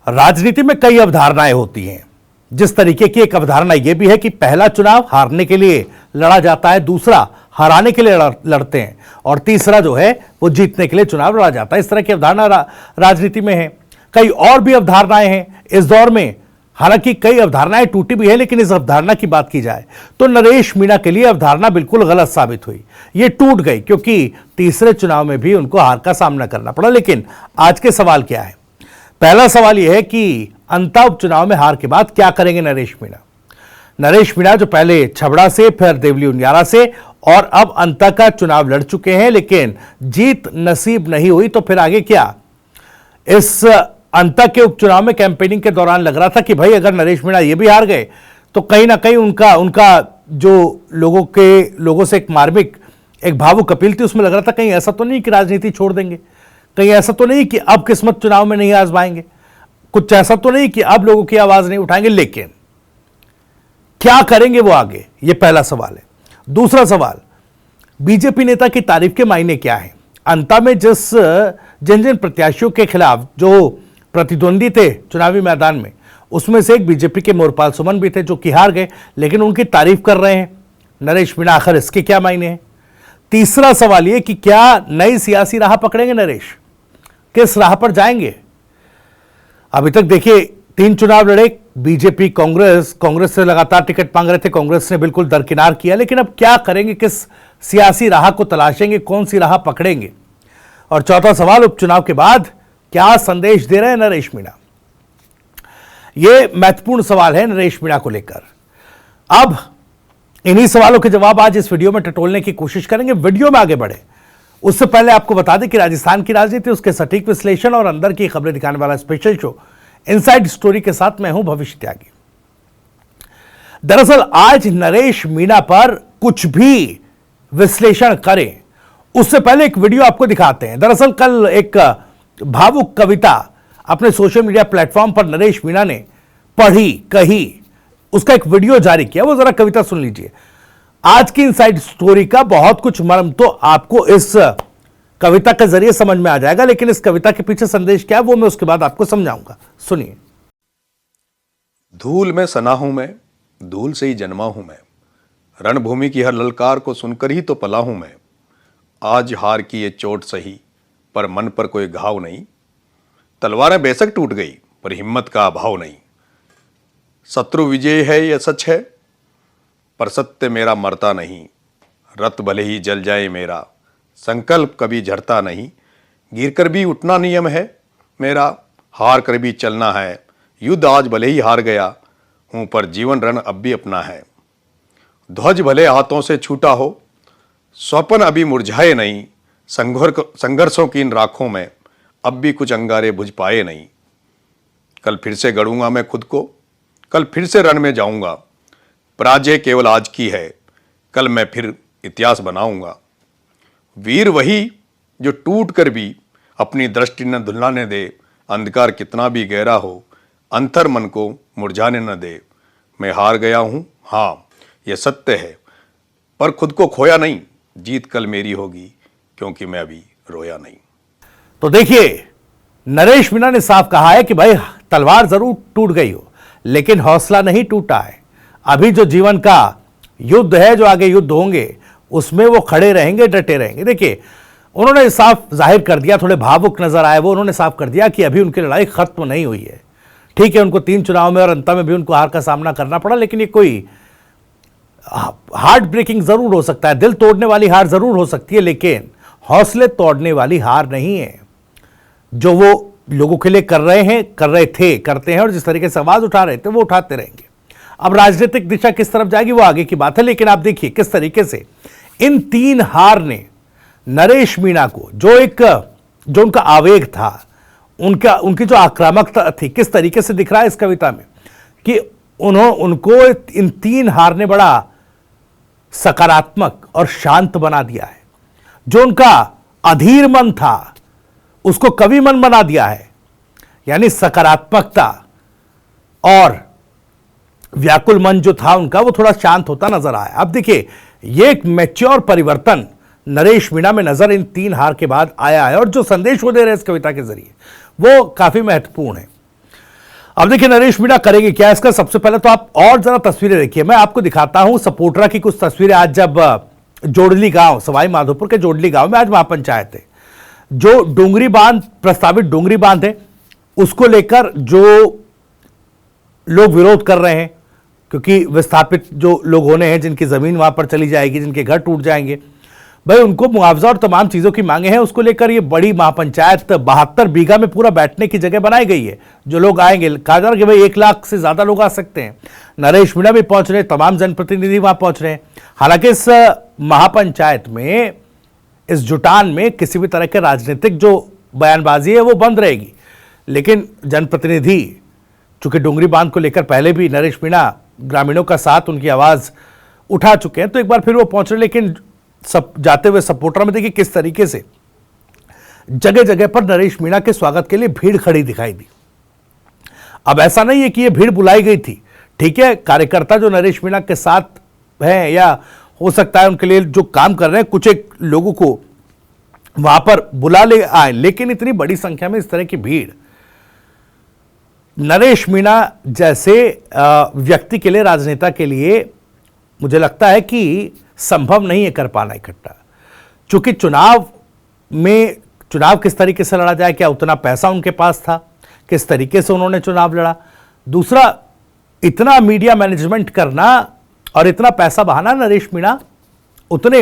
राजनीति में कई अवधारणाएं होती हैं। जिस तरीके की एक अवधारणा यह भी है कि पहला चुनाव हारने के लिए लड़ा जाता है, दूसरा हराने के लिए लड़ते हैं, और तीसरा जो है वो जीतने के लिए चुनाव लड़ा जाता है। इस तरह की अवधारणा राजनीति में है। कई और भी अवधारणाएं हैं इस दौर में। हालांकि कई अवधारणाएं टूटी भी है, लेकिन इस अवधारणा की बात की जाए तो नरेश मीणा के लिए अवधारणा बिल्कुल गलत साबित हुई। ये टूट गई क्योंकि तीसरे चुनाव में भी उनको हार का सामना करना पड़ा। लेकिन आज के सवाल क्या है? पहला सवाल यह है कि अंता उपचुनाव में हार के बाद क्या करेंगे नरेश मीणा। नरेश मीणा जो पहले छबड़ा से, फिर देवली उनियारा से और अब अंता का चुनाव लड़ चुके हैं, लेकिन जीत नसीब नहीं हुई, तो फिर आगे क्या? इस अंता के उपचुनाव में कैंपेनिंग के दौरान लग रहा था कि भाई अगर नरेश मीणा ये भी हार गए तो कहीं ना कहीं उनका जो लोगों से एक मार्मिक, एक भावुक अपील थी, उसमें लग रहा था कहीं ऐसा तो नहीं कि राजनीति छोड़ देंगे, कहीं ऐसा तो नहीं कि अब किस्मत चुनाव में नहीं आजमाएंगे, कुछ ऐसा तो नहीं कि अब लोगों की आवाज नहीं उठाएंगे। लेकिन क्या करेंगे वो आगे, ये पहला सवाल है। दूसरा सवाल, बीजेपी नेता की तारीफ के मायने क्या है? अंता में जिन जिन प्रत्याशियों के खिलाफ जो प्रतिद्वंदी थे चुनावी मैदान में, उसमें से एक बीजेपी के मोरपाल सुमन भी थे जो कि हार गए, लेकिन उनकी तारीफ कर रहे हैं नरेश मीणा। आखिर इसके क्या मायने हैं? तीसरा सवाल यह कि क्या नई सियासी राह पकड़ेंगे नरेश, किस राह पर जाएंगे? अभी तक देखिए 3 चुनाव लड़े, बीजेपी कांग्रेस से लगातार टिकट मांग रहे थे, कांग्रेस ने बिल्कुल दरकिनार किया। लेकिन अब क्या करेंगे, किस सियासी राह को तलाशेंगे, कौन सी राह पकड़ेंगे? और चौथा सवाल, उपचुनाव के बाद क्या संदेश दे रहे हैं नरेश मीणा? यह महत्वपूर्ण सवाल है नरेश मीणा को लेकर। अब इन्हीं सवालों के जवाब आज इस वीडियो में टटोलने की कोशिश करेंगे। वीडियो में आगे बढ़े उससे पहले आपको बता दें कि राजस्थान की राजनीति, उसके सटीक विश्लेषण और अंदर की खबरें दिखाने वाला स्पेशल शो इनसाइड स्टोरी के साथ मैं हूं भविष्य त्यागी। दरअसल आज नरेश मीणा पर कुछ भी विश्लेषण करें उससे पहले एक वीडियो आपको दिखाते हैं। दरअसल कल एक भावुक कविता अपने सोशल मीडिया प्लेटफॉर्म पर नरेश मीणा ने पढ़ी, कही, उसका एक वीडियो जारी किया। वो जरा कविता सुन लीजिए। आज की इनसाइड स्टोरी का बहुत कुछ मर्म तो आपको इस कविता के जरिए समझ में आ जाएगा, लेकिन इस कविता के पीछे संदेश क्या है वो मैं उसके बाद आपको समझाऊंगा। सुनिए। धूल में सना हूं मैं, धूल से ही जन्मा हूं मैं, रणभूमि की हर ललकार को सुनकर ही तो पला हूं मैं। आज हार की ये चोट सही पर मन पर कोई घाव नहीं, तलवारें बेशक टूट गई पर हिम्मत का अभाव नहीं। शत्रु विजय है यह सच है पर सत्य मेरा मरता नहीं, रत भले ही जल जाए मेरा संकल्प कभी झड़ता नहीं। गिरकर भी उठना नियम है मेरा, हार कर भी चलना है। युद्ध आज भले ही हार गया हूं पर जीवन रण अब भी अपना है। ध्वज भले हाथों से छूटा हो, स्वप्न अभी मुरझाए नहीं। संघर्षों की इन राखों में अब भी कुछ अंगारे बुझ पाए नहीं। कल फिर से गढ़ूंगा मैं खुद को, कल फिर से रण में जाऊंगा। पराजय केवल आज की है, कल मैं फिर इतिहास बनाऊंगा। वीर वही जो टूट कर भी अपनी दृष्टि न धुलाने दे। अंधकार कितना भी गहरा हो, अंतर मन को मुरझाने न दे। मैं हार गया हूं, हाँ यह सत्य है, पर खुद को खोया नहीं। जीत कल मेरी होगी क्योंकि मैं अभी रोया नहीं। तो देखिए, नरेश मीणा ने साफ कहा है कि भाई तलवार जरूर टूट गई हो, लेकिन हौसला नहीं टूटा है। अभी जो जीवन का युद्ध है, जो आगे युद्ध होंगे, उसमें वो खड़े रहेंगे, डटे रहेंगे। देखिए, उन्होंने साफ जाहिर कर दिया, थोड़े भावुक नजर आए वो, उन्होंने साफ कर दिया कि अभी उनकी लड़ाई खत्म नहीं हुई है। ठीक है, उनको 3 चुनाव में और अंत में भी उनको हार का सामना करना पड़ा, लेकिन ये कोई हार्ट ब्रेकिंग जरूर हो सकता है, दिल तोड़ने वाली हार जरूर हो सकती है, लेकिन हौसले तोड़ने वाली हार नहीं है। जो वो लोगों के लिए कर रहे थे, करते हैं, और जिस तरीके से आवाज उठा रहे थे वो उठाते रहेंगे। अब राजनीतिक दिशा किस तरफ जाएगी वो आगे की बात है, लेकिन आप देखिए किस तरीके से इन 3 हार ने नरेश मीणा को, जो उनका आवेग था, उनकी जो आक्रामकता थी, किस तरीके से दिख रहा है इस कविता में कि उनको इन 3 हार ने बड़ा सकारात्मक और शांत बना दिया है। जो उनका अधीर मन था उसको कवि मन बना दिया है, यानी सकारात्मकता, और व्याकुल मन जो था उनका वो थोड़ा शांत होता नजर आया। अब देखिए, ये एक मैच्योर परिवर्तन नरेश मीणा में नजर इन 3 हार के बाद आया है, और जो संदेश वो दे रहे हैं इस कविता के जरिए वो काफी महत्वपूर्ण है। अब देखिए नरेश मीणा करेंगे क्या इसका। सबसे पहले तो आप और जरा तस्वीरें देखिए, मैं आपको दिखाता हूं सपोटरा की कुछ तस्वीरें। आज जब जोड़ली गांव, सवाई माधोपुर के जोड़ली गांव में आज महापंचायत है, जो डोंगरी बांध, प्रस्तावित डोंगरी बांध है, उसको लेकर जो लोग विरोध कर रहे हैं, क्योंकि विस्थापित जो लोग होने हैं, जिनकी जमीन वहां पर चली जाएगी, जिनके घर टूट जाएंगे, भाई उनको मुआवजा और तमाम चीजों की मांगे हैं। उसको लेकर ये बड़ी महापंचायत 72 बीघा में पूरा बैठने की जगह बनाई गई है। जो लोग आएंगे, कहा जा रहा है कि भाई 1 लाख से ज्यादा लोग आ सकते हैं। नरेश मीणा भी पहुंच रहे हैं, तमाम जनप्रतिनिधि वहां पहुंच रहे हैं। हालांकि इस महापंचायत में, इस जुटान में किसी भी तरह के राजनीतिक जो बयानबाजी है वो बंद रहेगी, लेकिन जनप्रतिनिधि चूंकि डोंगरी बांध को लेकर पहले भी नरेश मीणा ग्रामीणों का साथ, उनकी आवाज उठा चुके हैं, तो एक बार फिर वो पहुंच रहे। लेकिन सब जाते हुए सपोटरा में देखिए किस तरीके से जगह जगह पर नरेश मीणा के स्वागत के लिए भीड़ खड़ी दिखाई दी। अब ऐसा नहीं है कि ये भीड़ बुलाई गई थी, ठीक है, कार्यकर्ता जो नरेश मीणा के साथ हैं या हो सकता है उनके लिए जो काम कर रहे हैं, कुछ एक लोगों को वहां पर बुला ले आए, लेकिन इतनी बड़ी संख्या में इस तरह की भीड़ नरेश मीणा जैसे व्यक्ति के लिए, राजनेता के लिए मुझे लगता है कि संभव नहीं है कर पाना इकट्ठा। चूंकि चुनाव किस तरीके से लड़ा जाए, क्या उतना पैसा उनके पास था, किस तरीके से उन्होंने चुनाव लड़ा। दूसरा, इतना मीडिया मैनेजमेंट करना और इतना पैसा बहाना नरेश मीणा उतने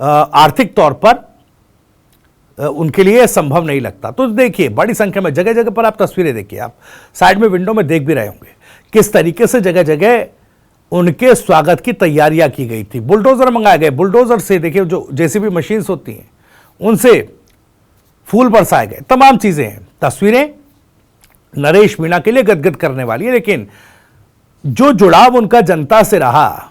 आर्थिक तौर पर उनके लिए संभव नहीं लगता। तो देखिए बड़ी संख्या में जगह जगह पर आप तस्वीरें देखिए, आप साइड में विंडो में देख भी रहे होंगे किस तरीके से जगह जगह उनके स्वागत की तैयारियां की गई थी। बुलडोजर मंगाए गए, बुलडोजर से देखिए जो जेसीबी मशीन्स होती हैं उनसे फूल बरसाए गए, तमाम चीजें हैं। तस्वीरें नरेश मीणा के लिए गदगद करने वाली है, लेकिन जो जुड़ाव उनका जनता से रहा,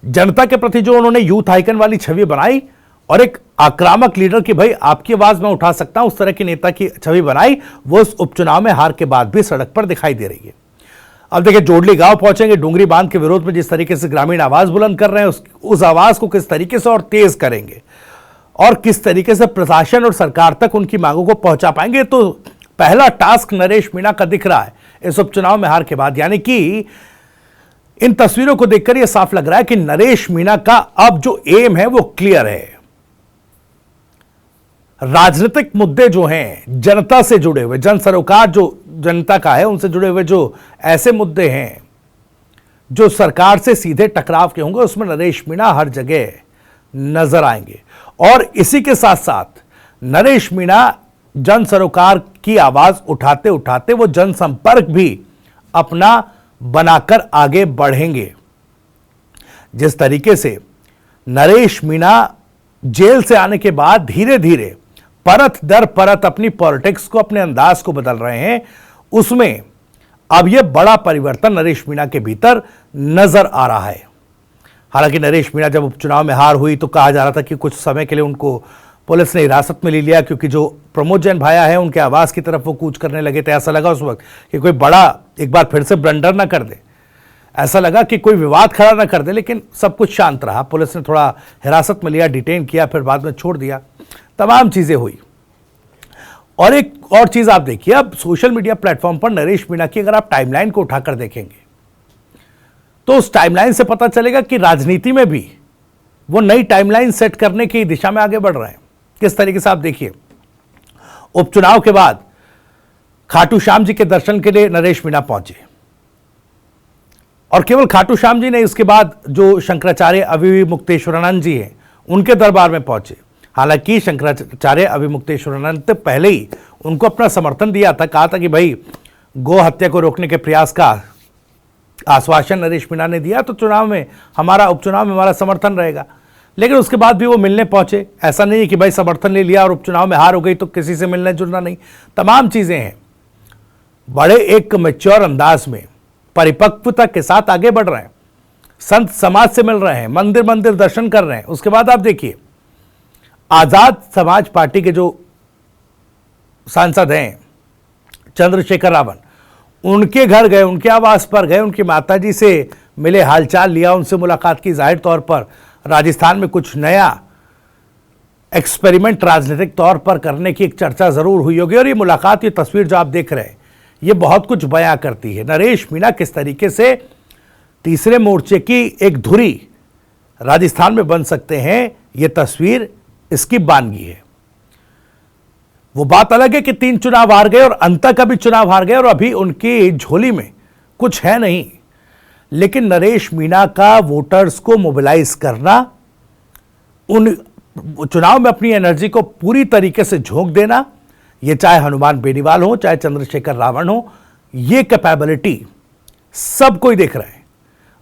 जनता के प्रति जो उन्होंने यूथ आइकन वाली छवि बनाई और एक आक्रामक लीडर की भाई आपकी आवाज मैं उठा सकता हूं, उस तरह की नेता की छवि बनाई, वो इस उपचुनाव में हार के बाद भी सड़क पर दिखाई दे रही है। अब देखिए जोड़ली गांव पहुंचेंगे, डोंगरी बांध के विरोध में जिस तरीके से ग्रामीण आवाज बुलंद कर रहे हैं, उस आवाज को किस तरीके से और तेज करेंगे और किस तरीके से प्रशासन और सरकार तक उनकी मांगों को पहुंचा पाएंगे। तो पहला टास्क नरेश मीणा का दिख रहा है इस उपचुनाव में हार के बाद। यानी कि इन तस्वीरों को देखकर यह साफ लग रहा है कि नरेश मीणा का अब जो एम है वो क्लियर है। राजनीतिक मुद्दे जो हैं, जनता से जुड़े हुए, जन सरोकार जो जनता का है, उनसे जुड़े हुए जो ऐसे मुद्दे हैं जो सरकार से सीधे टकराव के होंगे, उसमें नरेश मीणा हर जगह नजर आएंगे। और इसी के साथ साथ नरेश मीणा जन सरोकार की आवाज उठाते उठाते वो जनसंपर्क भी अपना बनाकर आगे बढ़ेंगे। जिस तरीके से नरेश मीणा जेल से आने के बाद धीरे धीरे परत दर परत अपनी पॉलिटिक्स को, अपने अंदाज को बदल रहे हैं, उसमें अब यह बड़ा परिवर्तन नरेश मीणा के भीतर नजर आ रहा है। हालांकि नरेश मीणा जब उपचुनाव में हार हुई तो कहा जा रहा था कि कुछ समय के लिए उनको पुलिस ने हिरासत में ले लिया, क्योंकि जो प्रमोद जैन भाया है उनके आवास की तरफ वो कूच करने लगे थे। ऐसा लगा उस वक्त कि कोई बड़ा एक बार फिर से ब्लंडर ना कर दे, ऐसा लगा कि कोई विवाद खड़ा ना कर दे, लेकिन सब कुछ शांत रहा। पुलिस ने थोड़ा हिरासत में लिया, डिटेन किया, फिर बाद में छोड़ दिया, तमाम चीजें हुई। और एक और चीज आप देखिए, अब सोशल मीडिया प्लेटफॉर्म पर नरेश मीणा की अगर आप टाइमलाइन को उठाकर देखेंगे तो उस टाइमलाइन से पता चलेगा कि राजनीति में भी वो नई टाइमलाइन सेट करने की दिशा में आगे बढ़ रहे हैं। किस तरीके से आप देखिए, उपचुनाव के बाद खाटू श्याम जी के दर्शन के लिए नरेश मीणा पहुंचे, और केवल खाटू श्याम जी नहीं, उसके बाद जो शंकराचार्य अविमुक्तेश्वरानंद जी हैं उनके दरबार में पहुंचे। हालांकि शंकराचार्य अविमुक्तेश्वरानंद पहले ही उनको अपना समर्थन दिया था, कहा था कि भाई गो हत्या को रोकने के प्रयास का आश्वासन नरेश मीणा ने दिया तो उपचुनाव में हमारा समर्थन रहेगा। लेकिन उसके बाद भी वो मिलने पहुंचे। ऐसा नहीं है कि भाई समर्थन ले लिया और उपचुनाव में हार हो गई तो किसी से मिलने जुलना नहीं, तमाम चीजें हैं। बड़े एक मैच्योर अंदाज में, परिपक्वता के साथ आगे बढ़ रहे हैं, संत समाज से मिल रहे हैं, मंदिर मंदिर दर्शन कर रहे हैं। उसके बाद आप देखिए आजाद समाज पार्टी के जो सांसद हैं चंद्रशेखर रावण, उनके घर गए, उनके आवास पर गए, उनकी माताजी से मिले, हालचाल लिया, उनसे मुलाकात की। जाहिर तौर पर राजस्थान में कुछ नया एक्सपेरिमेंट राजनीतिक तौर पर करने की एक चर्चा जरूर हुई होगी। और ये मुलाकात, ये तस्वीर जो आप देख रहे हैं, ये बहुत कुछ बयां करती है। नरेश मीणा किस तरीके से तीसरे मोर्चे की एक धुरी राजस्थान में बन सकते हैं, ये तस्वीर इसकी बानगी है। वो बात अलग है कि 3 चुनाव हार गए और अंत का भी चुनाव हार गए और अभी उनकी झोली में कुछ है नहीं, लेकिन नरेश मीणा का वोटर्स को मोबिलाइज करना, उन चुनाव में अपनी एनर्जी को पूरी तरीके से झोंक देना, ये चाहे हनुमान बेनीवाल हो चाहे चंद्रशेखर रावण हो, ये कैपेबिलिटी सब कोई देख रहे हैं।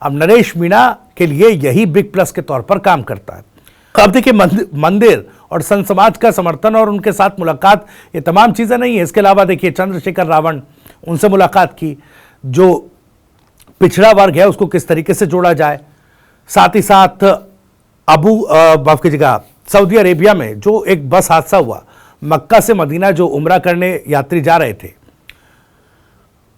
अब नरेश मीणा के लिए यही बिग प्लस के तौर पर काम करता है। अब देखिए, मंदिर और संत समाज का समर्थन और उनके साथ मुलाकात, ये तमाम चीजें नहीं है। इसके अलावा देखिए, चंद्रशेखर रावण, उनसे मुलाकात की, जो पिछड़ा वर्ग है उसको किस तरीके से जोड़ा जाए। साथ ही साथ माफ कीजिएगा, सऊदी अरेबिया में जो एक बस हादसा हुआ, मक्का से मदीना जो उम्रा करने यात्री जा रहे थे,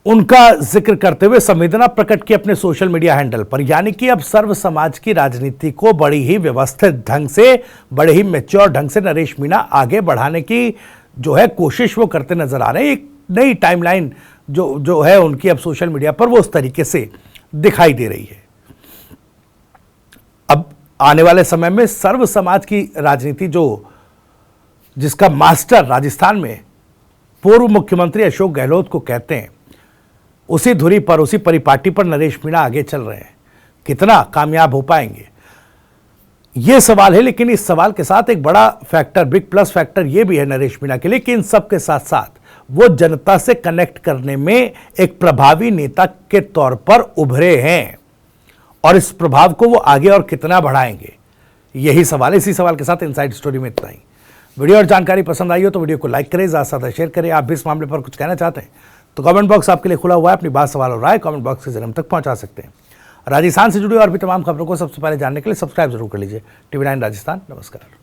उनका जिक्र करते हुए संवेदना प्रकट की अपने सोशल मीडिया हैंडल पर। यानी कि अब सर्व समाज की राजनीति को बड़ी ही व्यवस्थित ढंग से, बड़े ही मैच्योर ढंग से नरेश मीणा आगे बढ़ाने की जो है कोशिश वो करते नजर आ रहे हैं। एक नई टाइमलाइन जो है उनकी अब सोशल मीडिया पर वो उस तरीके से दिखाई दे रही है। अब आने वाले समय में सर्व समाज की राजनीति जिसका मास्टर राजस्थान में पूर्व मुख्यमंत्री अशोक गहलोत को कहते हैं, उसी धुरी पर, उसी परिपाटी पर नरेश मीणा आगे चल रहे हैं। कितना कामयाब हो पाएंगे यह सवाल है, लेकिन इस सवाल के साथ एक बड़ा फैक्टर, बिग प्लस फैक्टर यह भी है नरेश मीणा के लिए कि इन सब के साथ साथ वो जनता से कनेक्ट करने में एक प्रभावी नेता के तौर पर उभरे हैं, और इस प्रभाव को वो आगे और कितना बढ़ाएंगे, यही सवाल। इसी सवाल के साथ इनसाइड स्टोरी में इतना ही। वीडियो और जानकारी पसंद आई हो तो वीडियो को लाइक करें, ज़्यादा से ज़्यादा शेयर करें। आप भी इस मामले पर कुछ कहना चाहते हैं तो कमेंट बॉक्स आपके लिए खुला हुआ है। अपनी बात, सवाल और राय कमेंट बॉक्स के जरिए हम तक पहुंचा सकते हैं। राजस्थान से जुड़ी और भी तमाम खबरों को सबसे पहले जानने के लिए सब्सक्राइब जरूर कर लीजिए TV9 राजस्थान। नमस्कार।